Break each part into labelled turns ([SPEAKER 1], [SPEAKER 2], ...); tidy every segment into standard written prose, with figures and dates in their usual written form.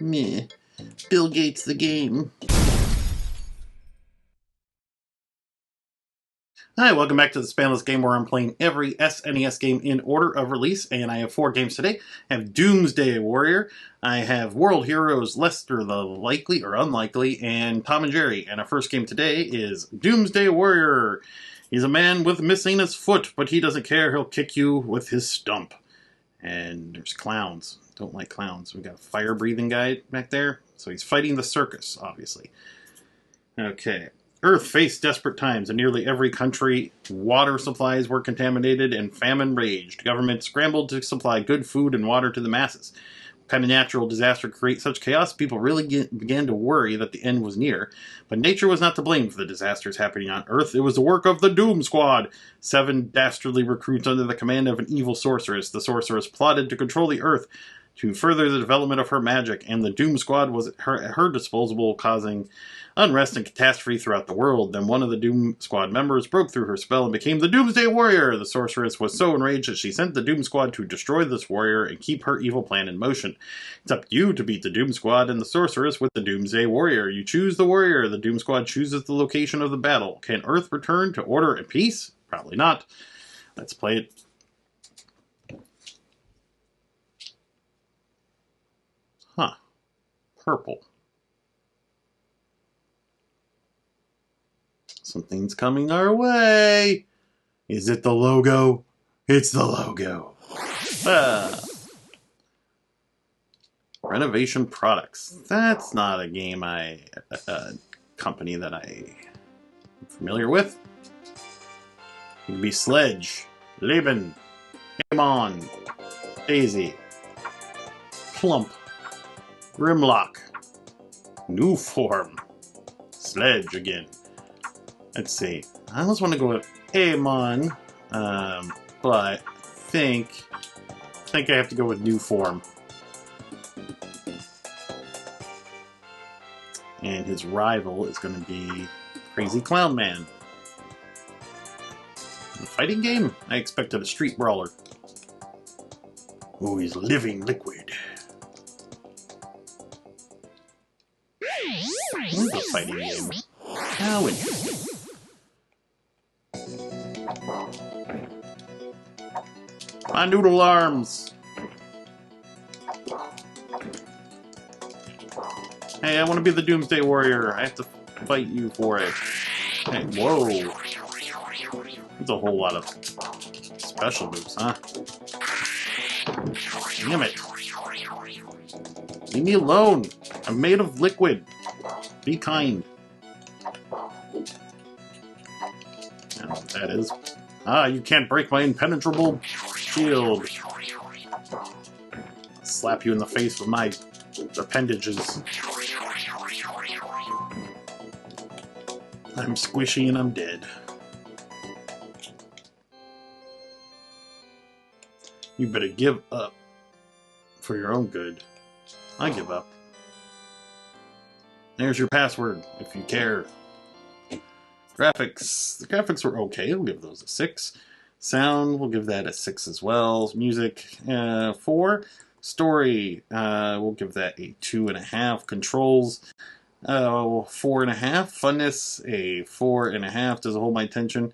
[SPEAKER 1] Meh. Bill Gates the game. Hi, welcome back to the Spanless Game, where I'm playing every SNES game in order of release, and I have 4 games today. I have Doomsday Warrior, I have World Heroes, Lester the Likely or Unlikely, and Tom and Jerry. And our first game today is Doomsday Warrior. He's a man with missing his foot, but he doesn't care. He'll kick you with his stump. And there's clowns. Don't like clowns. We got a fire-breathing guy back there. So he's fighting the circus, obviously. Okay. Earth faced desperate times. In nearly every country, water supplies were contaminated and famine raged. Governments scrambled to supply good food and water to the masses. What kind of natural disaster creates such chaos? People really began to worry that the end was near. But nature was not to blame for the disasters happening on Earth. It was the work of the Doom Squad. 7 dastardly recruits under the command of an evil sorceress. The sorceress plotted to control the Earth to further the development of her magic, and the Doom Squad was at her disposal, causing unrest and catastrophe throughout the world. Then one of the Doom Squad members broke through her spell and became the Doomsday Warrior. The sorceress was so enraged that she sent the Doom Squad to destroy this warrior and keep her evil plan in motion. It's up to you to beat the Doom Squad and the sorceress with the Doomsday Warrior. You choose the warrior. The Doom Squad chooses the location of the battle. Can Earth return to order and peace? Probably not. Let's play it. Huh. Purple. Something's coming our way. Is it the logo? It's the logo. Renovation Products. That's not a game company that I'm familiar with. It could be Sledge, Leben, Game On, Daisy, Plump, Grimlock, New Form, Sledge again. Let's see. I almost want to go with Amon, but I think I have to go with New Form. And his rival is going to be Crazy Clown Man. A fighting game? I expected a street brawler. Oh, he's living liquid. This is a fighting game. How interesting. My noodle arms! Hey, I want to be the Doomsday Warrior. I have to fight you for it. Hey, whoa. That's a whole lot of special moves, huh? Damn it. Leave me alone. I'm made of liquid. Be kind. I don't know what that is. Ah, you can't break my impenetrable shield. I'll slap you in the face with my appendages. I'm squishy and I'm dead. You better give up. For your own good. I give up. There's your password, if you care. Graphics. The graphics were okay. We'll give those a 6. Sound, we'll give that a 6 as well. Music, 4. Story, we'll give that a 2.5. Controls, 4.5. Funness, a 4.5. Doesn't hold my attention.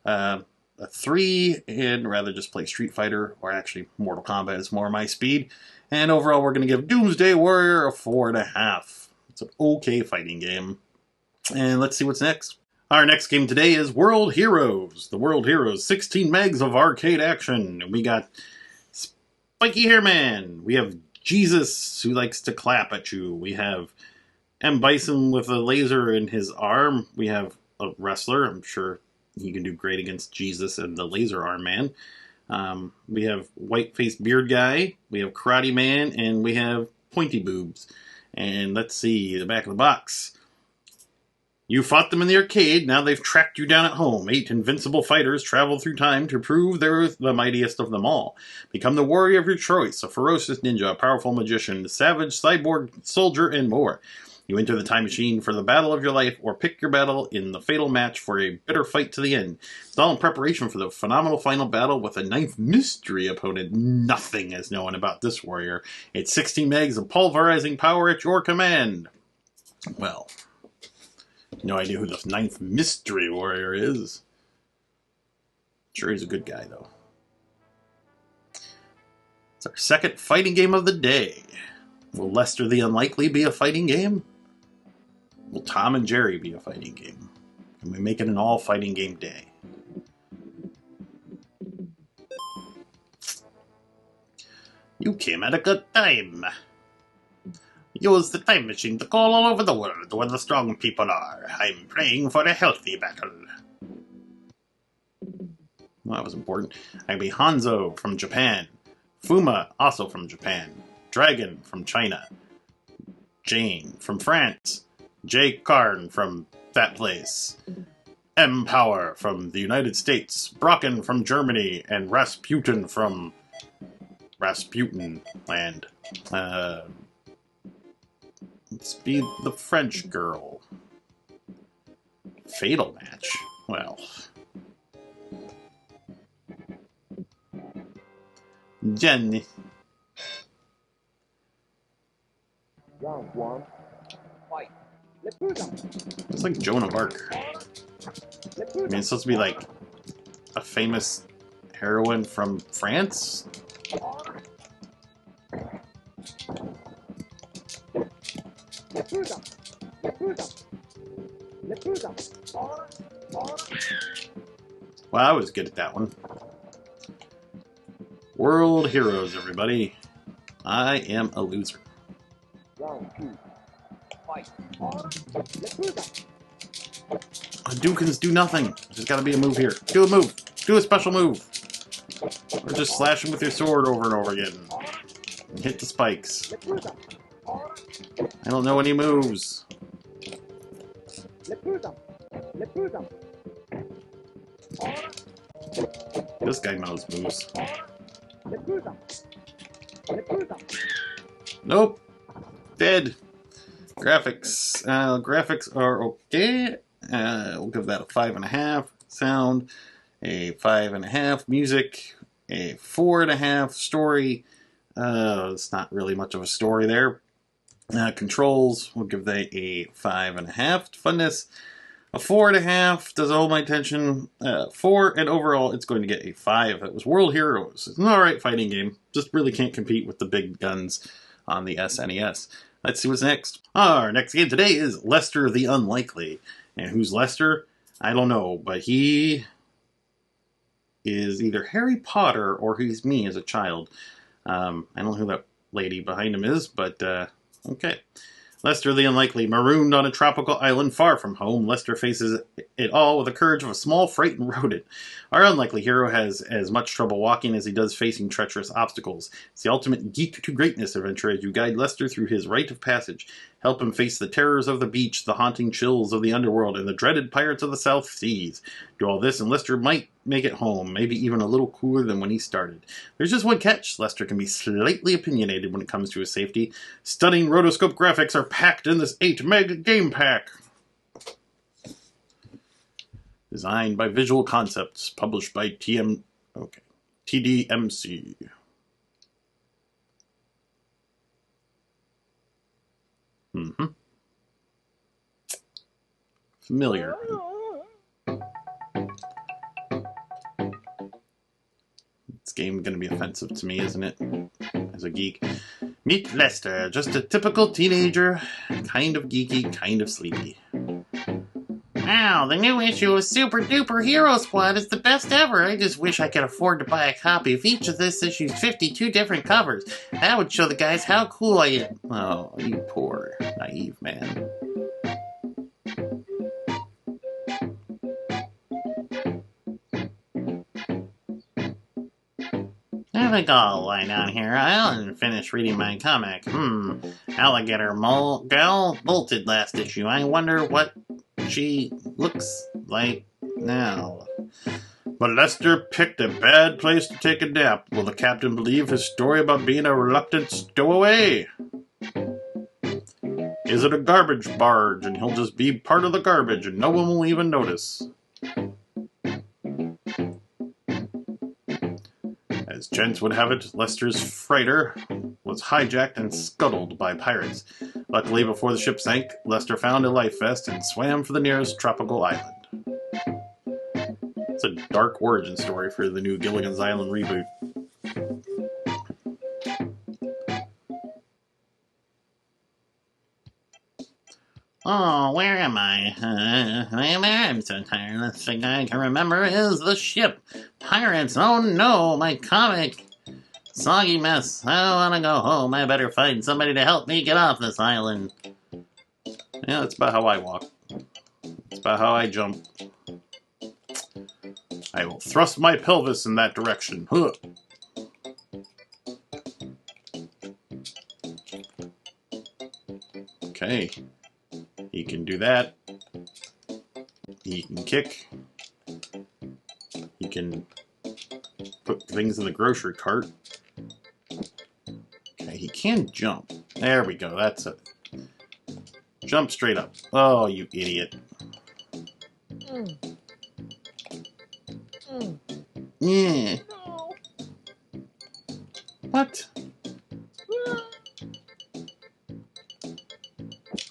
[SPEAKER 1] A 3, and rather just play Street Fighter, or actually Mortal Kombat is more my speed. And overall, we're going to give Doomsday Warrior a 4.5. It's an okay fighting game. And let's see what's next. Our next game today is World Heroes. The World Heroes, 16 megs of arcade action. We got Spiky Hair Man. We have Jesus, who likes to clap at you. We have M. Bison with a laser in his arm. We have a wrestler. I'm sure he can do great against Jesus and the laser arm man. We have white-faced beard guy. We have Karate Man. And we have pointy boobs. And let's see the back of the box. You fought them in the arcade, now they've tracked you down at home. 8 invincible fighters travel through time to prove they're the mightiest of them all. Become the warrior of your choice, a ferocious ninja, a powerful magician, a savage cyborg soldier, and more. You enter the time machine for the battle of your life, or pick your battle in the fatal match for a bitter fight to the end. It's all in preparation for the phenomenal final battle with a ninth mystery opponent. Nothing is known about this warrior. It's 16 megs of pulverizing power at your command. Well, no idea who the ninth mystery warrior is. Sure, he's a good guy, though. It's our second fighting game of the day. Will Lester the Unlikely be a fighting game? Will Tom and Jerry be a fighting game? Can we make it an all-fighting game day? You came at a good time. Use the time machine to call all over the world where the strong people are. I'm praying for a healthy battle. Well, that was important. I'd be Hanzo from Japan. Fuma, also from Japan. Dragon from China. Jane from France. Jay Karn from that place. M-Power from the United States. Brocken from Germany. And Rasputin from Rasputin land. Let's be the French girl. Fatal match? Well. Jenny.
[SPEAKER 2] Round one. Fight.
[SPEAKER 1] It's like Joan of Arc. I mean, it's supposed to be like a famous heroine from France? Well, I was good at that one. World Heroes, everybody. I am a loser.
[SPEAKER 2] Round two. Fight.
[SPEAKER 1] Hadoukens do nothing. There's got to be a move here. Do a move. Do a special move. Or just slash him with your sword over and over again. And hit the spikes. I don't know any moves. This guy knows moves. Nope. Dead. Graphics. Graphics are okay. We'll give that a 5.5. Sound, a 5.5. Music, a 4.5. Story, it's not really much of a story there. Controls, we'll give that a 5.5. Funness, a 4.5. Does it hold my attention? 4, and overall it's going to get a 5. It was World Heroes. It's an alright fighting game. Just really can't compete with the big guns on the SNES. Let's see what's next. Our next game today is Lester the Unlikely. And who's Lester? I don't know, but he is either Harry Potter or he's me as a child. I don't know who that lady behind him is, but okay. Lester the Unlikely, marooned on a tropical island far from home. Lester faces it all with the courage of a small, frightened rodent. Our unlikely hero has as much trouble walking as he does facing treacherous obstacles. It's the ultimate geek to greatness adventure as you guide Lester through his rite of passage. Help him face the terrors of the beach, the haunting chills of the underworld, and the dreaded pirates of the South Seas. Do all this and Lester might make it home, maybe even a little cooler than when he started. There's just one catch. Lester can be slightly opinionated when it comes to his safety. Stunning rotoscope graphics are packed in this 8-meg game pack. Designed by Visual Concepts, published by TDMC. Familiar. This game is going to be offensive to me, isn't it? As a geek. Meet Lester, just a typical teenager. Kind of geeky, kind of sleepy. Wow, the new issue of Super Duper Hero Squad is the best ever. I just wish I could afford to buy a copy of each of this issue's 52 different covers. That would show the guys how cool I am. Oh, you poor, naive man. I think I'll lie down here. I'll finish reading my comic. Alligator gal bolted last issue. I wonder what she looks like now. But Lester picked a bad place to take a nap. Will the captain believe his story about being a reluctant stowaway? Is it a garbage barge? And he'll just be part of the garbage and no one will even notice. As chance would have it, Lester's freighter was hijacked and scuttled by pirates. Luckily, before the ship sank, Lester found a life vest and swam for the nearest tropical island. It's a dark origin story for the new Gilligan's Island reboot. Oh, where am I? I'm so tired. The thing I can remember is the ship. Pirates, oh no, my comic. Soggy mess. I want to go home. I better find somebody to help me get off this island. Yeah, that's about how I walk. It's about how I jump. I will thrust my pelvis in that direction. Huh. Okay. He can do that. He can kick. He can put things in the grocery cart. Okay, he can jump. There we go, that's it. Jump straight up. Oh, you idiot. Yeah. What?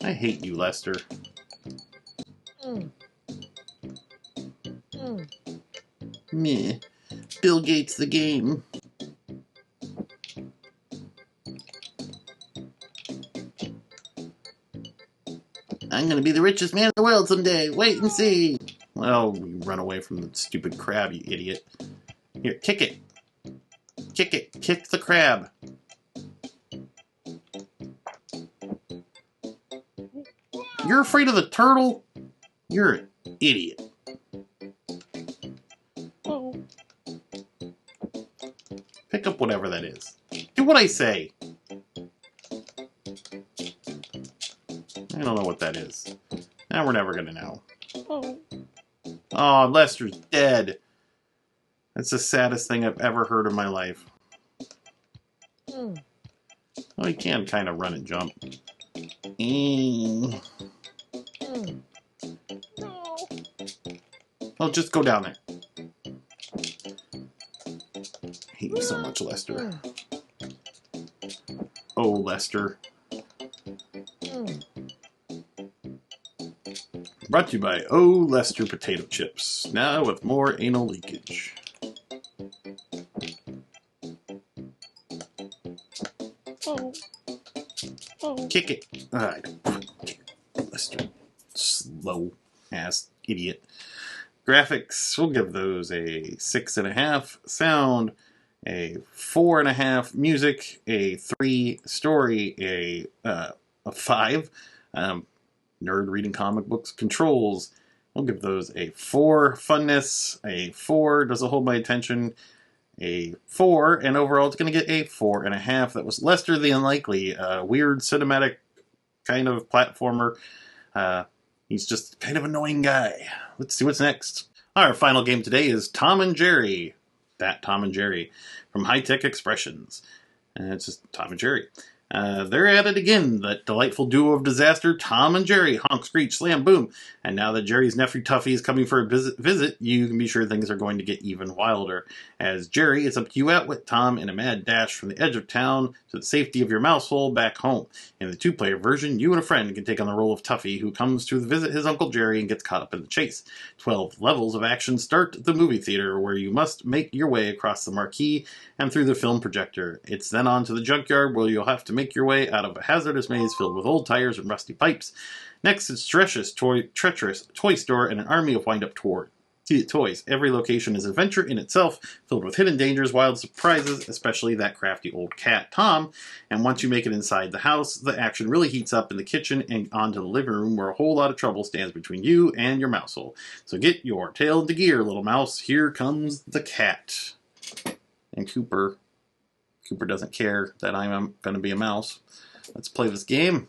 [SPEAKER 1] I hate you, Lester. Meh. Bill Gates the game. I'm gonna be the richest man in the world someday. Wait and see. Well, you run away from the stupid crab, you idiot. Here, kick it. Kick it. Kick the crab. You're afraid of the turtle? You're an idiot. Pick up whatever that is. Do what I say. I don't know what that is. Now we're never gonna know. Oh, Lester's dead. That's the saddest thing I've ever heard in my life. Well, he can kind of run and jump. Oh, just go down there. I hate you so much, Lester. Oh, Lester. Brought to you by Oh Lester Potato Chips. Now with more anal leakage. Kick it. Lester. Slow ass idiot. Graphics, we'll give those a 6.5. Sound, a 4.5. Music, a 3. Story, a 5. Nerd reading comic books. Controls, we'll give those a 4. Funness, a 4. Does it hold my attention? A 4. And overall, it's going to get a 4.5. That was Lester the Unlikely. Weird cinematic kind of platformer. He's just kind of annoying guy. Let's see what's next. Our final game today is Tom and Jerry. That Tom and Jerry from High Tech Expressions. And it's just Tom and Jerry. They're at it again, that delightful duo of disaster, Tom and Jerry, honk, screech, slam, boom. And now that Jerry's nephew Tuffy is coming for a visit, you can be sure things are going to get even wilder. As Jerry is up to you out with Tom in a mad dash from the edge of town to the safety of your mouse hole back home. In the 2-player version, you and a friend can take on the role of Tuffy, who comes to visit his Uncle Jerry and gets caught up in the chase. 12 levels of action start at the movie theater, where you must make your way across the marquee and through the film projector. It's then on to the junkyard, where you'll have to make your way out of a hazardous maze filled with old tires and rusty pipes. Next, it's treacherous toy store and an army of wind-up toys. Every location is an adventure in itself, filled with hidden dangers, wild surprises, especially that crafty old cat, Tom. And once you make it inside the house, the action really heats up in the kitchen and onto the living room, where a whole lot of trouble stands between you and your mouse hole. So get your tail into gear, little mouse. Here comes the cat. And Cooper doesn't care that I'm going to be a mouse. Let's play this game.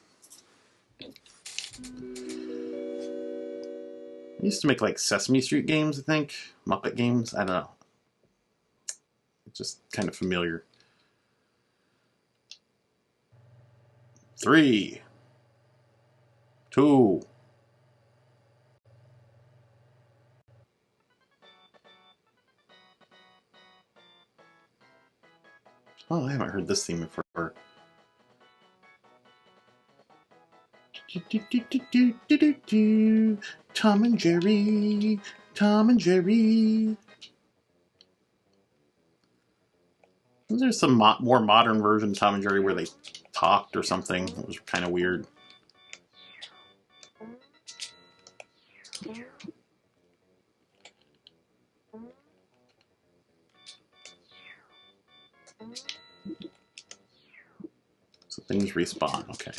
[SPEAKER 1] I used to make like Sesame Street games, I think. Muppet games, I don't know. It's just kind of familiar. 3, 2. Oh, I haven't heard this theme before. Tom and Jerry, Tom and Jerry. There's some more modern version of Tom and Jerry where they talked or something. It was kind of weird. So things respawn. Okay.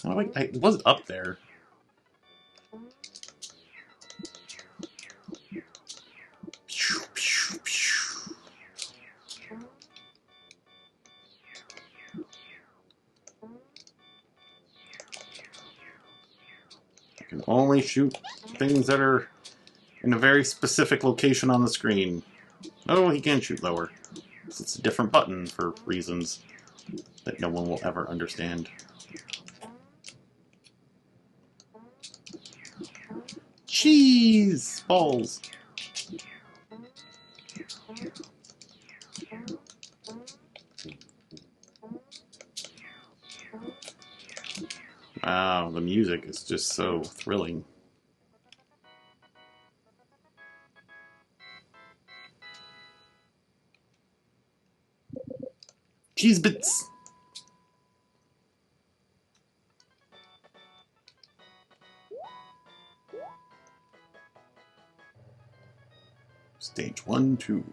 [SPEAKER 1] Oh, it was up there. I can only shoot things that are in a very specific location on the screen. Oh, he can shoot lower. It's a different button for reasons that no one will ever understand. Cheese balls. Wow, the music is just so thrilling. Cheese bits. Stage 1, 2.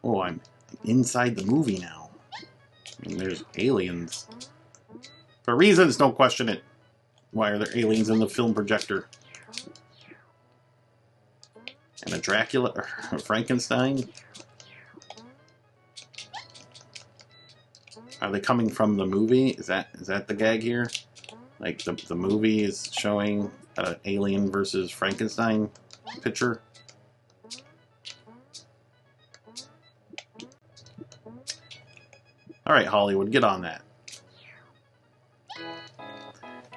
[SPEAKER 1] Oh, I'm inside the movie now. And there's aliens. For reasons, don't question it. Why are there aliens in the film projector? And a Dracula or a Frankenstein? Are they coming from the movie? Is that the gag here? Like the movie is showing an Alien versus Frankenstein picture? Alright, Hollywood, get on that.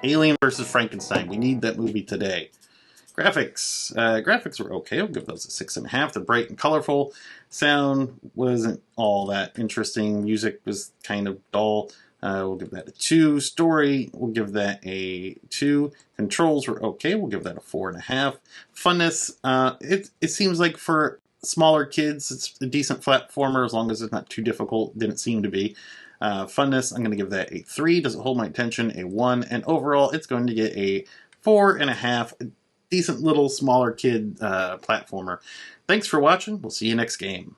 [SPEAKER 1] Alien versus Frankenstein. We need that movie today. Graphics. Graphics were okay. I'll give those a 6.5. They're bright and colorful. Sound wasn't all that interesting. Music was kind of dull. We'll give that a 2. Story, we'll give that a 2. Controls were okay. We'll give that a 4.5. Funness, it seems like for smaller kids, it's a decent platformer as long as it's not too difficult. Didn't seem to be. Funness, I'm going to give that a 3. Does it hold my attention? A 1. And overall, it's going to get a 4.5. Decent little smaller kid platformer. Thanks for watching. We'll see you next game.